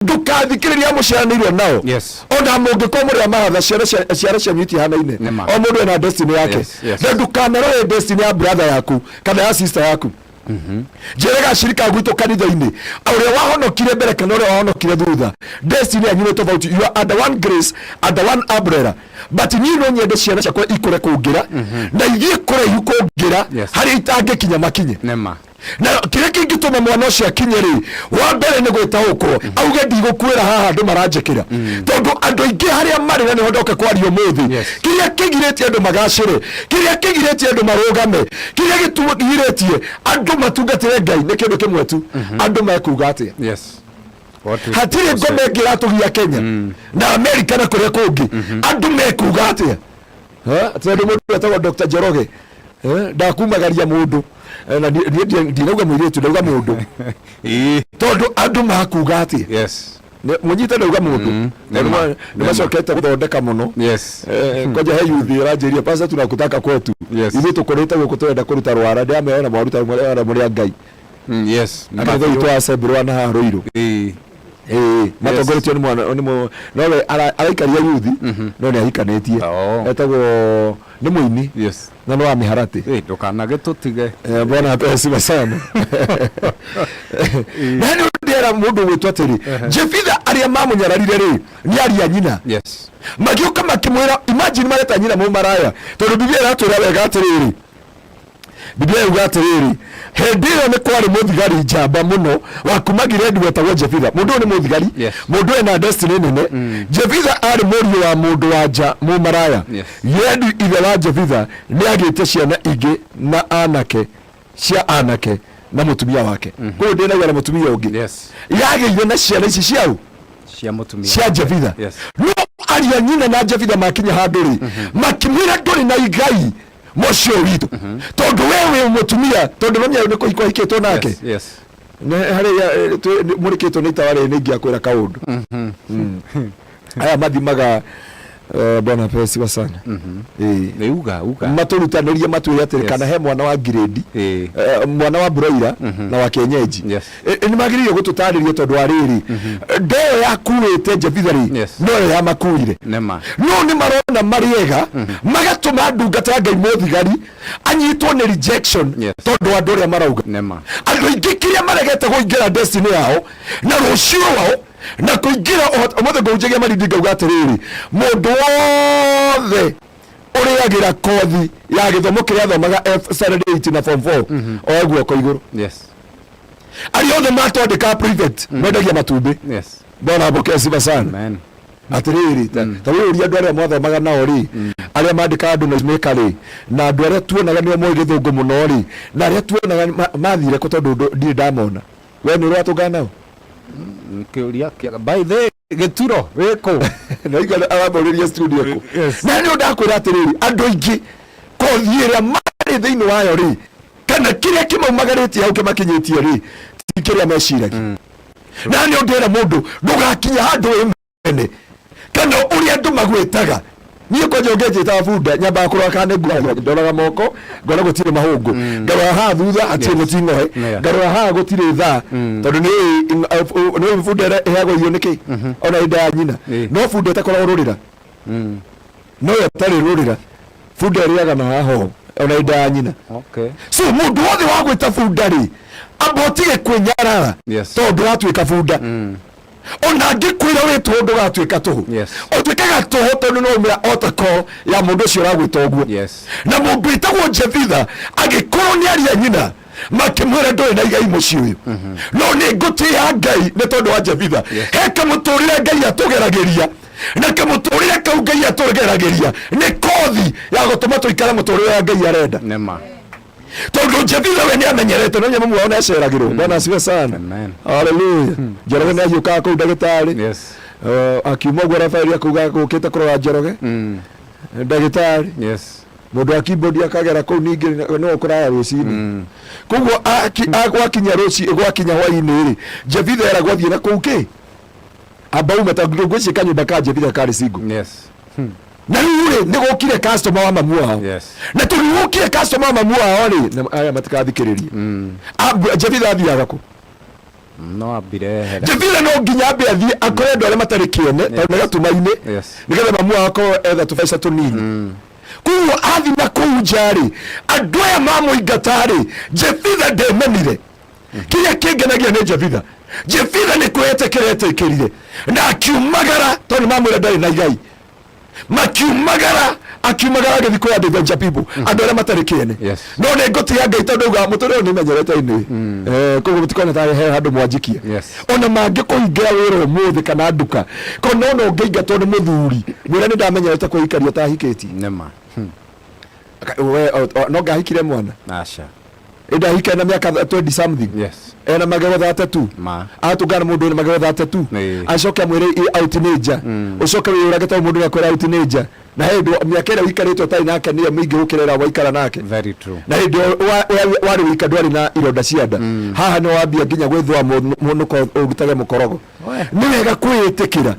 ndukathikiriria muciaranirwo nao ona mungikomurira mahatha ciara cia nyuti hanaine o mundu ena destiny yake na ndukanerore destiny ya brother yaku kana ya sister yaku jerega shirika gwito kanitha-ini uria wahonokire mbere kana uria wahonokire thutha destiny yanyu ni tofauti. You are under one grace, under one umbrella, but ni no nyende ciana ciakwa ikure kungira na ithie kure yukungira hari itangikinya makinye na kire kingituma mwana ucio akinyeri wa mbere ni gwitahukwo auge ndigũkwĩra haha andu maranjĩkĩra tondu andu aingi haria mari na nihodoke kwario muthi kiria kigirĩtie andu magacĩre kiria kigirĩtie andu marũgame kiria gĩtugirĩtie andu matungatĩre Ngai nĩ kĩndũ kĩmwe tu andu mekuga atĩa hatiri ngome ngĩratugia Kenya na America na kũrĩa kũngĩ andu mekuga atĩa tondu mũndũ etagwo Dr. Njoroge ndakumagaria mundu na ndinauga mwiritu ndauga mundu tondu andu makuga ati munyite ndauga mundu ni macokete guthondeka muno koja he yuthi ranjiria pasa tunakutaka kwetu ithu tukorete guku twenda kuruta rwara ndiameona mwaruta muri Ngai akatho itu asebirwa na haruiru matongoretio ni mwana no araikaria yuthi no ni ahikanetie etagwo ni muini na no amiharati ndukanage tutige bona pesa sana nani ndera mundu witwa tiri Jefitha aria mamunyararire ri ni aria nyina magioka makimwira imagine mareta nyina mu maraya tondu Biblia iratwira wega atiriri Biblia yuga atiriri hendio ni kwari muthigari njamba muno wakumagire ndu wetagwo Jefitha mundu ni muthigari mundu ena destiny nene Jefitha ari muri wa mundu wanja mu maraya yedu ithe wa Jefitha ni agite ciana ingi na anake cia anake na mutumia wake kwa ndena wala mutumia ungi yageire na ciana ici ciao cia mutumia cia Jefitha no aria nyina na Jefitha makinya handuri makimwira nduri na igai mocio witu tondu wewe mutumia tondu nomya ni kuhikwa hiketwo nake ne hari muriketwo ni taware ni ngia kwira kaundu aya mathimaga bona pesi wasana uga maturutanirie matwire atirikana he mwana wa grade mwana wa broiler na wa kenyeji ni magiririo gututaririo tondu ariri ndeo yakuite Jefitha no ya makuire no ni marona mariega magatuma ndungata Ngai muthigari anyitwo ni rejection tondu andu aria marauga andu aingi kiria maregete guingira destiny yao na rucio wao na kuingira omothe ngaujagia marindi ngauga atiriri mundu wothe uriagira kothi ya githomo kiria thomaga Saturday 8 na form 4 oguo ko iguru ari othe matondeka private mendagia matumbi bona bokesi basana atiriri tawiria andu aria mothomaga nao ri aria mandika andu noismaker ri na andu aria tuonaga nio moe githungu muno ri na aria tuonaga mathire ko tondu ndi ndamona we ni uratungana nao kiuria by the geturo weko na igana aboriria studio ko na ni ndakwira atiriri andu ingi kothiira mari thiini wayo ri kana kiria kimaumagariti hau kimakinyitie ri tikiria meciragi na ni ndira mundu ndugakinya handu imene kana uria andu magwitaga niyo koje ogeje ta bunda nyamba kurwa kana ngwa ndoraga moko ngona gutire mahungu ngarwa ha thutha ati mutingohe ngarwa ha gutire tha tondu ni bunda ehago iyo niki ona ida nyina no bunda takora ururira no yatari rurira bunda riaga na haho ona ida nyina so mundu wothe wa gwita bunda ri abotige kwenyara tondu atuika bunda ona ngikwira witwo ndugatwika tuhu otwikaga tuhu tondu no umira otako ya mundu ucio ragwita uguo na mundu itagwo Jefitha agikorwo ni aria nyina makimwira nduri na igai mucio uyu no ni ngutia Ngai ni tondu wa Jefitha he kamuturire Ngai atugerageria na kamuturire kau Ngai atugerageria ni kothi ya gutuma tuikara muturire wa Ngai arenda tondu Jefitha we ni amenyerete no nyama muona aceragirwo bona asiwe sana haleluya Njoroge na yuka ko ndagitari akiuma gwara fairi akuga gukite kurora Njoroge ndagitari mundu akibodi akagera ko ningi no kuraya rucini kugo agwakinya ruci gwakinya hwaini ri Jefitha era gwathie na kuki abau matagudo gwici kanyumba ka Jefitha kari singo na ure ni gukire customer wa mamu wao na tugukire customer wa mamu wao ri aya matikathikiririe Jefitha athiaga ku no ambire Jebitha no nginya ambe athie akore andũ arĩa matarĩ kĩene tondũ nĩ gatuma-inĩ nĩgetha mamu akorwo etha tũbeca tũnini koguo athi na kũu nja rĩ andũ aya mamũingata rĩ Jebitha ndemenire kĩrĩa kĩngenagia nĩ Jebitha nĩ kwĩyetĩkĩra etĩkĩrire na akiumagara tondũ mamwĩra ndarĩ na igai makiumagara agĩthiĩ kwĩyandĩithia Jabibu andũ arĩa matarĩ kĩene no nĩ ngũtiga Ngai tondũ auga mũtũrĩre ũyũ nĩmenyerete inĩ koguo mũtikona ta he handũ mwanjikia ona mangĩkũhingĩra wĩra ũmũthĩ kana nduka kana no ngĩingatwo nĩ mũthuri mwĩra nĩ ndamenyerete kwĩikaria ta hikĩtie nema no ngahikire mwana aca ndahika na miaka 20 something ena magego 32 atungana mundu na magego 32 acoke mwire out teenager ucoke wĩrage ta mundu akwera out teenager na hĩndĩ miaka ĩrĩa wĩkarĩtwo tarĩ nake nĩyo mĩingĩ gũkĩrera waikara nake very true na hĩndĩ warĩ wĩka ndwarĩ na ironda cia nda haha nĩ wambia nginya gwĩthũa mũnũko ũrutage mũkorogo nĩ wega kwĩĩtĩkĩra